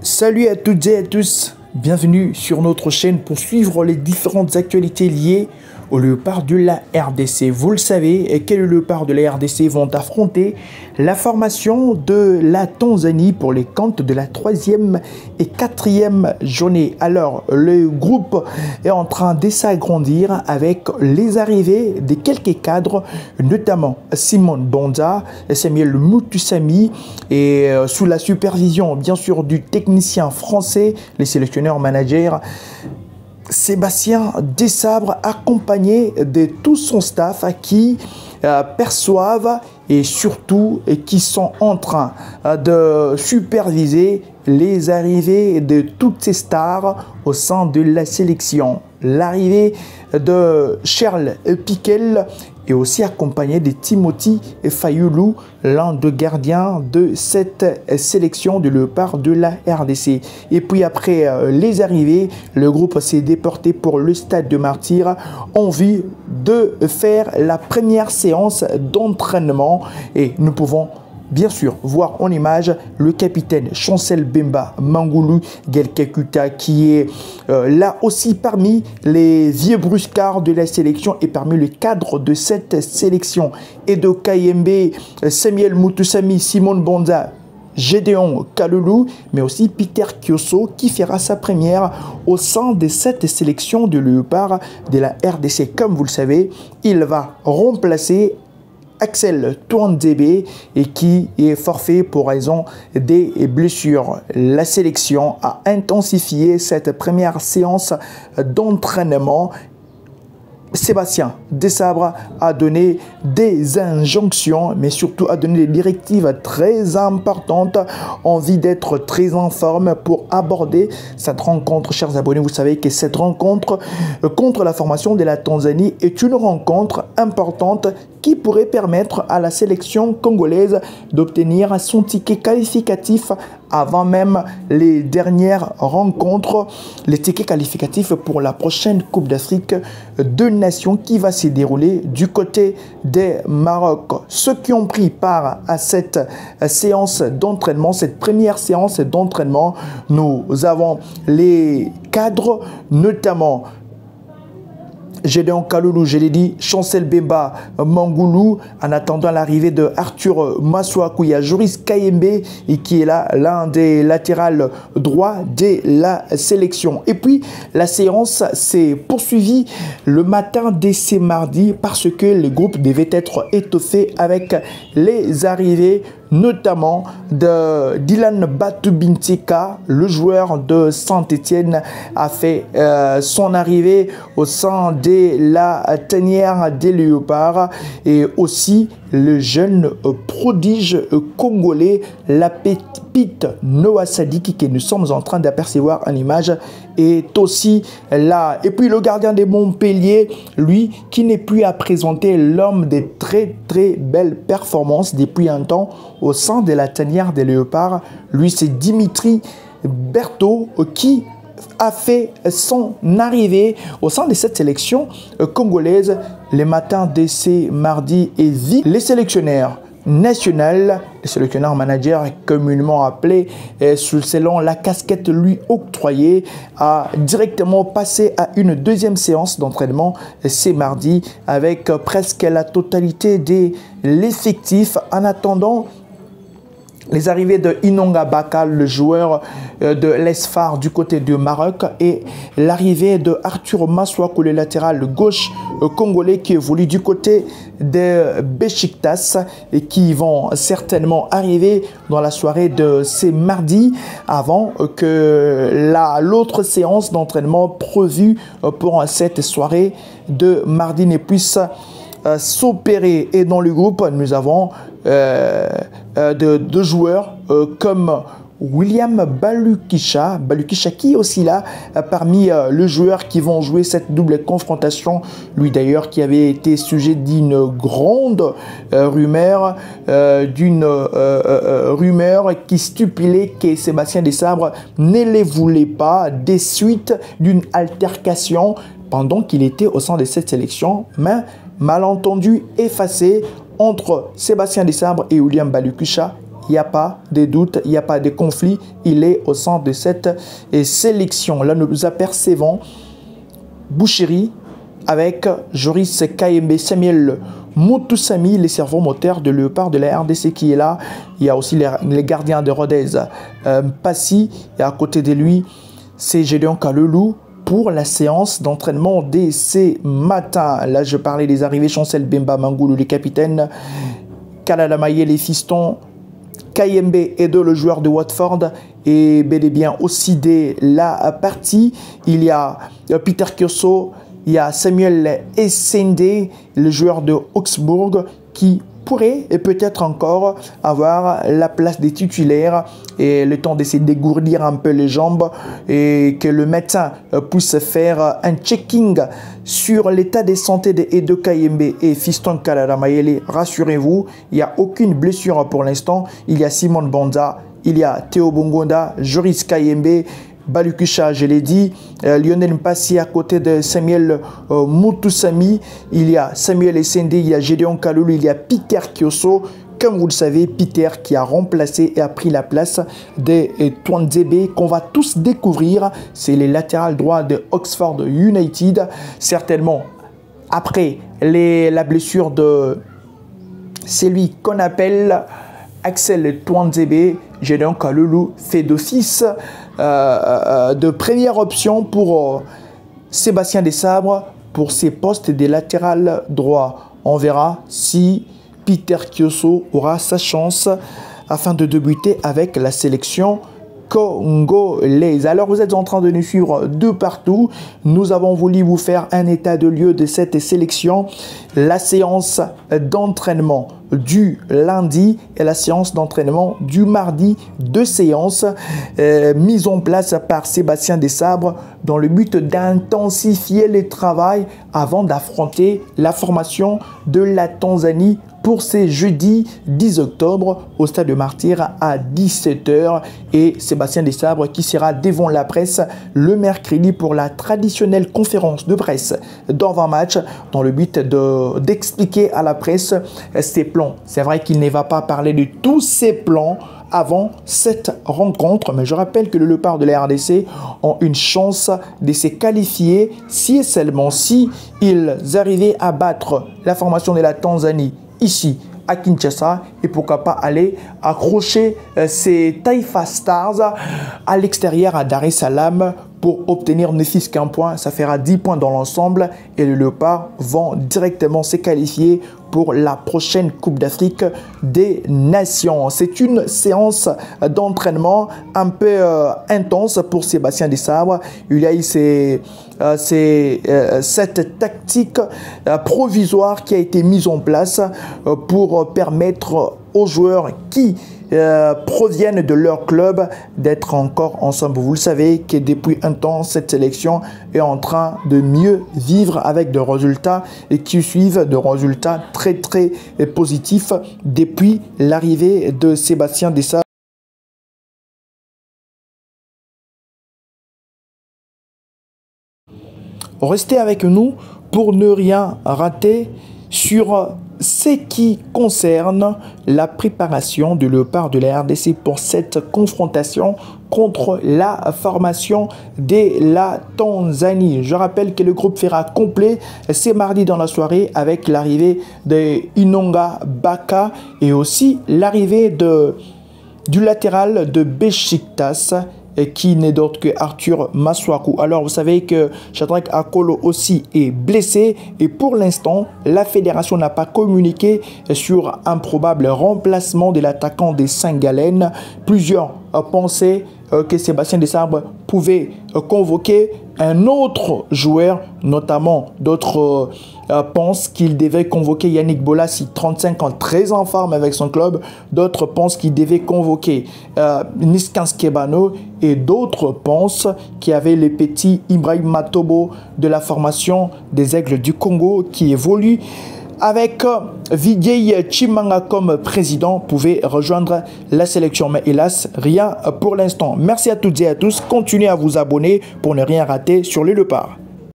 Salut à toutes et à tous, bienvenue sur notre chaîne pour suivre les différentes actualités liées au léopard de la RDC. Vous le savez, quel léopard de la RDC vont affronter la formation de la Tanzanie pour les comptes de la 3e et 4e journée. Alors, le groupe est en train de s'agrandir avec les arrivées de quelques cadres, notamment Simon Bonza, Samuel Mutusami et sous la supervision, bien sûr, du technicien français, les sélectionneurs managers, Sébastien Desabre, accompagné de tout son staff qui perçoivent et surtout qui sont en train de superviser les arrivées de toutes ces stars au sein de la sélection. L'arrivée de Charles Piquel est aussi accompagné de Timothy Fayulu, l'un des gardiens de cette sélection de léopard de la RDC. Et puis après les arrivées, le groupe s'est déporté pour le stade de Martyrs en vue de faire la première séance d'entraînement. Et nous pouvons bien sûr voir en image le capitaine Chancel Bemba Mangulu Gelkekuta qui est là aussi parmi les vieux bruscards de la sélection et parmi les cadres de cette sélection. Edo Kayembe, Samuel Mutusami, Simon Bonza, Gédéon Kalulu, mais aussi Peter Kioso qui fera sa première au sein de cette sélection de léopard de la RDC. Comme vous le savez, il va remplacer Axel Touandebe et qui est forfait pour raison des blessures. La sélection a intensifié cette première séance d'entraînement. Sébastien Desabre a donné des injonctions, mais surtout a donné des directives très importantes, envie d'être très en forme pour aborder cette rencontre. Chers abonnés, vous savez que cette rencontre contre la formation de la Tanzanie est une rencontre importante qui pourrait permettre à la sélection congolaise d'obtenir son ticket qualificatif avant même les dernières rencontres, les tickets qualificatifs pour la prochaine Coupe d'Afrique de Nations qui va se dérouler du côté des Maroc. Ceux qui ont pris part à cette séance d'entraînement, cette première séance d'entraînement, nous avons les cadres, notamment Gédéon Kalulu, je l'ai dit, Chancel Bemba Mangulu, en attendant l'arrivée de Arthur Masuaku, il y a Joris Kayembe et qui est là, l'un des latérales droits de la sélection. Et puis, la séance s'est poursuivie le matin de ce mardi parce que le groupe devait être étoffé avec les arrivées notamment de Dylan Batubintika, le joueur de Saint-Étienne, a fait son arrivée au sein de la tanière des léopards et aussi le jeune prodige congolais, la pépite Noah Sadiki que nous sommes en train d'apercevoir en image est aussi là. Et puis le gardien de Montpellier, lui, qui n'est plus à présenter, l'homme de très belles performances depuis un temps au sein de la tanière des léopards. Lui, c'est Dimitri Berthaud qui a fait son arrivée au sein de cette sélection congolaise les matins de ces mardis et vit les sélectionneurs national, les sélectionneurs managers communément appelés selon la casquette lui octroyée, a directement passé à une deuxième séance d'entraînement ces mardis avec presque la totalité de l'effectif en attendant les arrivées de Inonga Bakal, le joueur de l'Esphare du côté du Maroc, et l'arrivée de Arthur Masuaku, le latéral gauche congolais qui évolue du côté de Besiktas et qui vont certainement arriver dans la soirée de ces mardis avant que l'autre séance d'entraînement prévue pour cette soirée de mardi ne puisse s'opérer. Et dans le groupe, nous avons deux joueurs comme William Balukisha qui est aussi là parmi les joueurs qui vont jouer cette double confrontation. Lui d'ailleurs qui avait été sujet d'une grande rumeur, qui stipulait que Sébastien Desabre ne les voulait pas des suites d'une altercation pendant qu'il était au sein de cette sélection, mais malentendu effacé entre Sébastien Desabre et William Balukisha. il n'y a pas de doute, il n'y a pas de conflit. Il est au centre de cette sélection. Là, nous apercevons Bouchiri avec Joris Kayembe, Samuel Moutoussamy, les cerveaux moteurs de Léopard de la RDC qui est là. Il y a aussi les gardiens de Rodez, Passy, et à côté de lui, c'est Gédéon Kalulu pour la séance d'entraînement dès ce matin. Là, je parlais des arrivées. Chancel Bemba Mangoulou, les capitaines, Kalala Maye, les fistons, Kayembe Edo, le joueur de Watford, et bel et bien aussi dès la partie. Il y a Peter Kioso, il y a Samuel Essende, le joueur de Augsbourg, qui pourrait et peut-être encore avoir la place des titulaires et le temps d'essayer de dégourdir un peu les jambes et que le médecin puisse faire un checking sur l'état de santé de Edo Kayembe et Fiston Kalala Mayele. Rassurez-vous, il n'y a aucune blessure pour l'instant. Il y a Simon Bonza, il y a Théo Bongonda, Joris Kayembe, Balukusha, je l'ai dit, Lionel Mpassi à côté de Samuel Moutoussamy, il y a Samuel Essende, il y a Gédéon Kalulu, il y a Peter Kioso. Comme vous le savez, Peter qui a remplacé et a pris la place de Twanzebe, qu'on va tous découvrir. C'est les latérales droits de Oxford United. Certainement, après la blessure de celui qu'on appelle Axel Twanzebe, Gédéon Kalulu fait d'office de première option pour Sébastien Desabre pour ses postes des latérales droits. On verra si Peter Kioso aura sa chance afin de débuter avec la sélection congolaise. Alors vous êtes en train de nous suivre de partout. Nous avons voulu vous faire un état de lieu de cette sélection. La séance d'entraînement du lundi et la séance d'entraînement du mardi. Deux séances mises en place par Sébastien Desabre dans le but d'intensifier le travail avant d'affronter la formation de la Tanzanie pour ces jeudi 10 octobre au Stade de Martyrs à 17 h. Et Sébastien Desabre qui sera devant la presse le mercredi pour la traditionnelle conférence de presse d'avant-match dans le but d'expliquer à la presse ses plans. C'est vrai qu'il ne va pas parler de tous ses plans avant cette rencontre, mais je rappelle que le Léopard de la RDC ont une chance de se qualifier si et seulement si ils arrivaient à battre la formation de la Tanzanie ici à Kinshasa et pourquoi pas aller accrocher ces Taifa Stars à l'extérieur à Dar es Salaam pour obtenir ne fût-ce qu'un point. Ça fera 10 points dans l'ensemble et les Léopards vont directement se qualifier pour la prochaine Coupe d'Afrique des Nations. C'est une séance d'entraînement un peu intense pour Sébastien Desabre. Il y a eu cette tactique provisoire qui a été mise en place pour permettre aux joueurs qui proviennent de leur club d'être encore ensemble. Vous le savez que depuis un temps, cette sélection est en train de mieux vivre avec des résultats et qui suivent des résultats très positifs depuis l'arrivée de Sébastien Desabre. Restez avec nous pour ne rien rater sur ce qui concerne la préparation du Léopard de la RDC pour cette confrontation contre la formation de la Tanzanie. Je rappelle que le groupe sera complet ce mardi dans la soirée avec l'arrivée de Inonga Baka et aussi l'arrivée du latéral de Besiktas qui n'est d'autre que Arthur Maswaku. Alors vous savez que Shadrack Akolo aussi est blessé et pour l'instant la fédération n'a pas communiqué sur un probable remplacement de l'attaquant des Saint-Gallen. Plusieurs pensaient que Sébastien Desabre pouvait convoquer un autre joueur, notamment d'autres pensent qu'il devait convoquer Yannick Bolasie, 35 ans, très en forme avec son club. D'autres pensent qu'il devait convoquer Niskans Kebano et d'autres pensent qu'il y avait le petit Ibrahim Matobo de la formation des Aigles du Congo qui évolue avec Vidier Chimanga comme président, pouvait rejoindre la sélection. Mais hélas, rien pour l'instant. Merci à toutes et à tous. Continuez à vous abonner pour ne rien rater sur les Léopards.